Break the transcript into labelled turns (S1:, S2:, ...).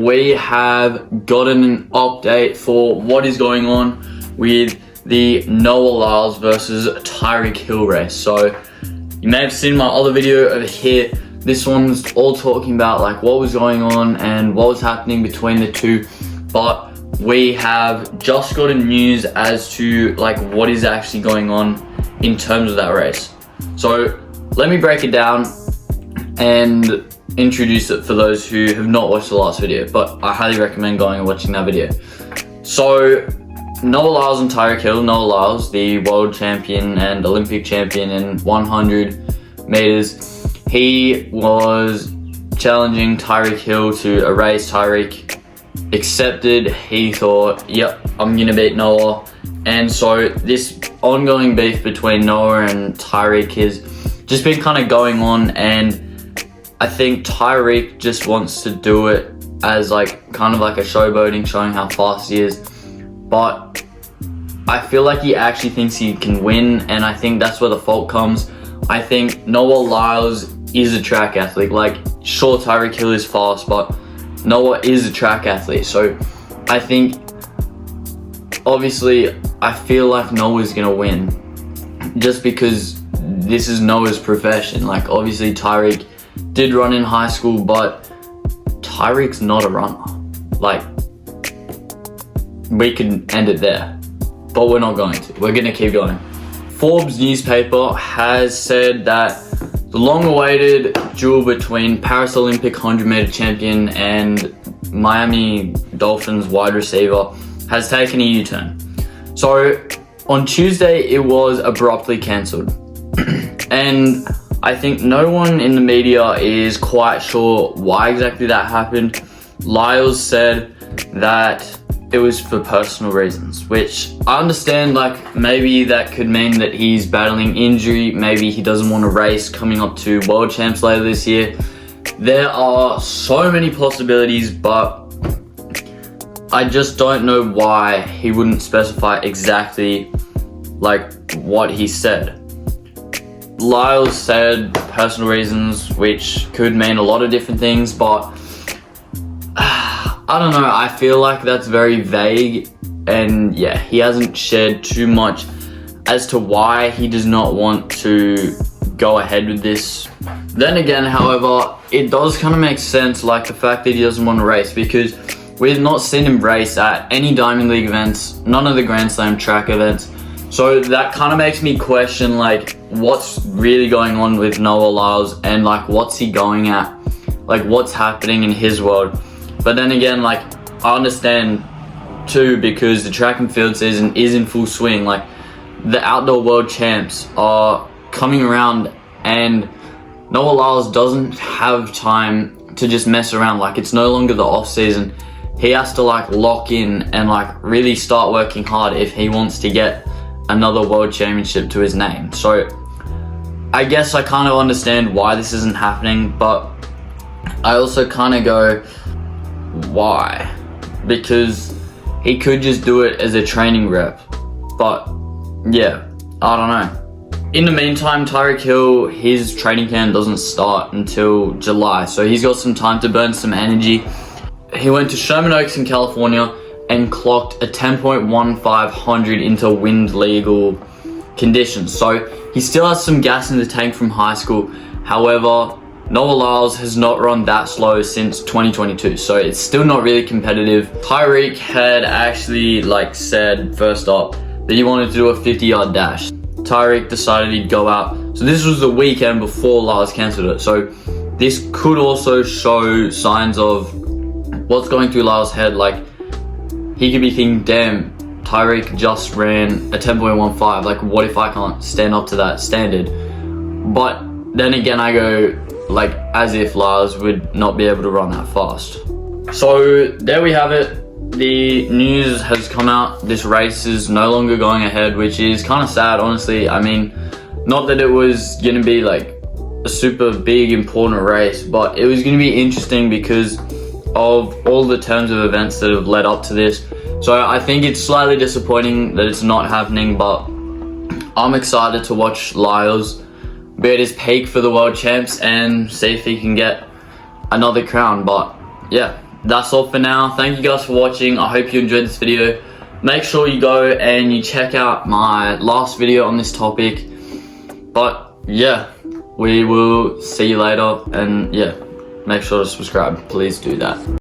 S1: We have gotten an update for what is going on with the Noah Lyles versus Tyreek Hill race. So you may have seen my other video over here. This one's all talking about like what was going on and what was happening between the two, but we have just gotten news as to like what is actually going on in terms of that race. So let me break it down and introduce it for those who have not watched the last video, but I highly recommend going and watching that video. So Noah Lyles and Tyreek Hill. Noah Lyles, the world champion and Olympic champion in 100 meters. He was challenging Tyreek Hill to a race. Tyreek accepted. He thought, yep, I'm gonna beat Noah. And so this ongoing beef between Noah and Tyreek has just been kind of going on, and I think Tyreek just wants to do it as like kind of like a showboating, showing how fast he is. But I feel like he actually thinks he can win, and I think that's where the fault comes. I think Noah Lyles is a track athlete. Like, sure, Tyreek Hill is fast, but Noah is a track athlete. So I think, obviously, I feel like Noah's gonna win just because this is Noah's profession. Like, obviously Tyreek did run in high school, but Tyreek's not a runner. Like, we could end it there, but we're not going to. We're gonna keep going. Forbes newspaper has said that the long-awaited duel between Paris Olympic 100-meter champion and Miami Dolphins wide receiver has taken a U-turn. So on Tuesday, it was abruptly cancelled. And I think no one in the media is quite sure why exactly that happened. Lyles said that it was for personal reasons, which I understand. Like, maybe that could mean that he's battling injury. Maybe he doesn't want to race coming up to world champs later this year. There are so many possibilities, but I just don't know why he wouldn't specify exactly like what he said. Lyles said personal reasons, which could mean a lot of different things, but I don't know, I feel like that's very vague, and yeah, he hasn't shared too much as to why he does not want to go ahead with this. Then again, however, it does kind of make sense, like the fact that he doesn't want to race, because we've not seen him race at any Diamond League events, none of the Grand Slam track events. So that kind of makes me question like what's really going on with Noah Lyles, and like what's he going at, like what's happening in his world. But then again, like I understand too, because the track and field season is in full swing. Like the outdoor world champs are coming around, and Noah Lyles doesn't have time to just mess around. Like, it's no longer the off season. He has to like lock in and like really start working hard if he wants to get another world championship to his name. So I guess I kind of understand why this isn't happening, but I also kind of go, why? Because he could just do it as a training rep. But yeah, I don't know. In the meantime, Tyreek Hill, his training camp doesn't start until July, so he's got some time to burn some energy. He went to Sherman Oaks in California and clocked a 10.1500 into wind legal conditions. So he still has some gas in the tank from high school. However, Noah Lyles has not run that slow since 2022, so it's still not really competitive. Tyreek had actually like said first up that he wanted to do a 50-yard dash. Tyreek decided he'd go out. So this was the weekend before Lyles cancelled it. So this could also show signs of what's going through Lyles' head. Like, he could be thinking, damn, Tyreek just ran a 10.15. Like, what if I can't stand up to that standard? But then again, I go, like, as if Lyles would not be able to run that fast. So there we have it. The news has come out. This race is no longer going ahead, which is kind of sad, honestly. I mean, not that it was going to be like a super big important race, but it was going to be interesting because of all the terms of events that have led up to this. So I think it's slightly disappointing that it's not happening, but I'm excited to watch Lyles be at his peak for the world champs and see if he can get another crown. But yeah, that's all for now. Thank you guys for watching. I hope you enjoyed this video. Make sure you go and you check out my last video on this topic. But yeah, we will see you later, and yeah, make sure to subscribe. Please do that.